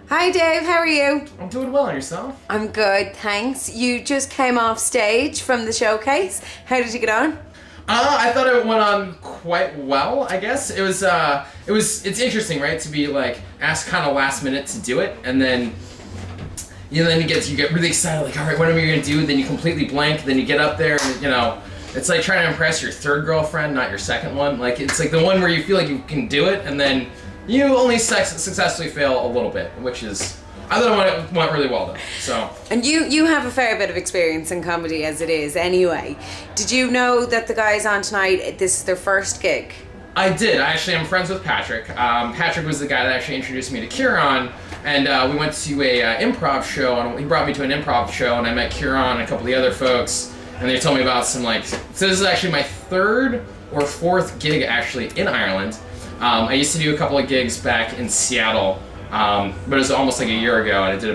Hi Dave, how are you? I'm doing well, and yourself? I'm good, thanks. You just came off stage from the showcase. How did you get on? I thought it went on quite well, I guess. It's interesting, right, to be like asked kind of last minute to do it, and then you get really excited, like, all right, what am I gonna do? Then you completely blank, then you get up there, and it's like trying to impress your third girlfriend, not your second one. Like, it's like the one where you feel like you can do it, and then you only successfully fail a little bit, which is, I thought it went really well though. So. And you have a fair bit of experience in comedy as it is anyway. Did you know that the guys on tonight, this is their first gig? I did. I'm friends with Patrick. Patrick was the guy that actually introduced me to Kieran, and we went to a improv show, and he brought me to an improv show, and I met Kieran and a couple of the other folks, and they told me about some, like, so this is actually my third or fourth gig actually in Ireland. I used to do a couple of gigs back in Seattle, but it was almost like a year ago, and I did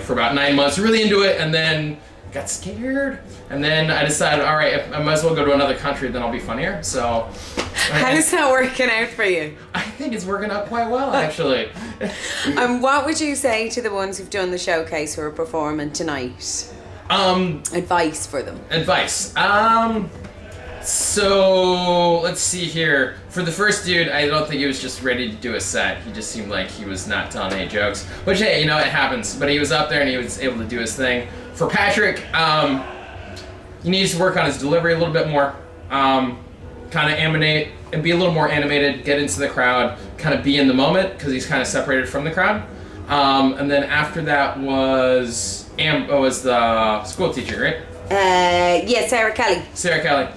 for about 9 months, really into it, and then got scared, and then I decided, all right, I might as well go to another country, then I'll be funnier, so. How's that working out for you? I think it's working out quite well, actually. What would you say to the ones who've done the showcase who are performing tonight? Advice for them. Advice. So let's see here. For the first dude, I don't think he was just ready to do a set. He just seemed like he was not telling any jokes. Which, hey, it happens. But he was up there and he was able to do his thing. For Patrick, he needs to work on his delivery a little bit more. Kind of animate and be a little more animated. Get into the crowd. Kind of be in the moment because he's kind of separated from the crowd. And then after that was the school teacher, right? Yeah, Sarah Kelly. Sarah Kelly.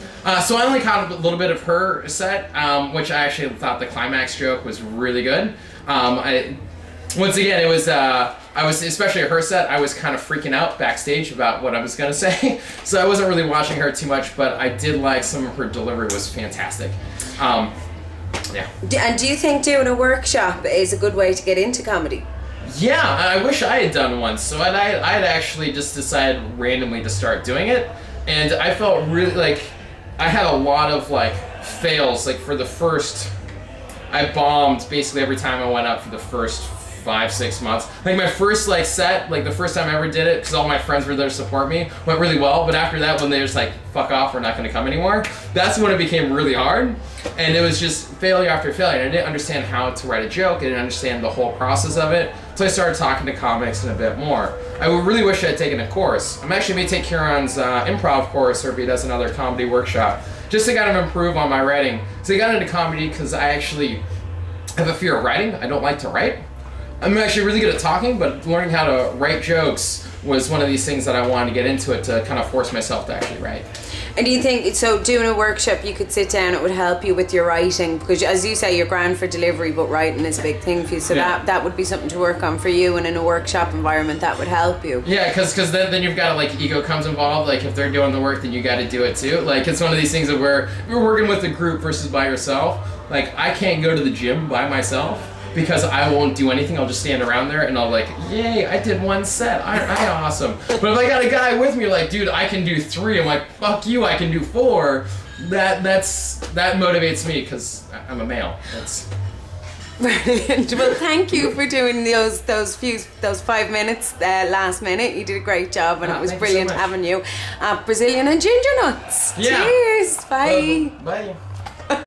So I only caught a little bit of her set, which I actually thought the climax joke was really good. Once again, it was I was, especially her set, I was kind of freaking out backstage about what I was gonna say, so I wasn't really watching her too much, but I did like some of her delivery was fantastic. Yeah. And do you think doing a workshop is a good way to get into comedy? Yeah, I wish I had done one. So I'd actually just decided randomly to start doing it, and I felt really like I had a lot of like fails. Like for the first, I bombed basically every time I went up for the first 5-6 months. Like my first like set, like the first time I ever did it, because all my friends were there to support me, went really well. But after that, when they just like, fuck off, we're not going to come anymore, that's when it became really hard. And it was just failure after failure. And I didn't understand how to write a joke. I didn't understand the whole process of it. So I started talking to comics and a bit more. I really wish I had taken a course. I'm actually may take Kieran's improv course, or if he does another comedy workshop, just to kind of improve on my writing. So I got into comedy because I actually have a fear of writing. I don't like to write. I'm actually really good at talking, but learning how to write jokes was one of these things that I wanted to get into it to kind of force myself to actually write. And do you think, so doing a workshop, you could sit down, it would help you with your writing? Because as you say, you're grand for delivery, but writing is a big thing for you. So yeah. that would be something to work on for you, and in a workshop environment, that would help you. Yeah, because then you've got to, like, ego comes involved. Like, if they're doing the work, then you got to do it too. Like, it's one of these things of where you're working with a group versus by yourself. Like, I can't go to the gym by myself, because I won't do anything. I'll just stand around there and I'll like, yay, I did one set. I awesome. But if I got a guy with me like, dude, I can do 3. I'm like, fuck you, I can do 4. That motivates me because I'm a male. That's brilliant. Well, thank you for doing those 5 minutes last minute. You did a great job, and it was brilliant having you. Brazilian and ginger nuts. Yeah. Cheers. Bye. Bye.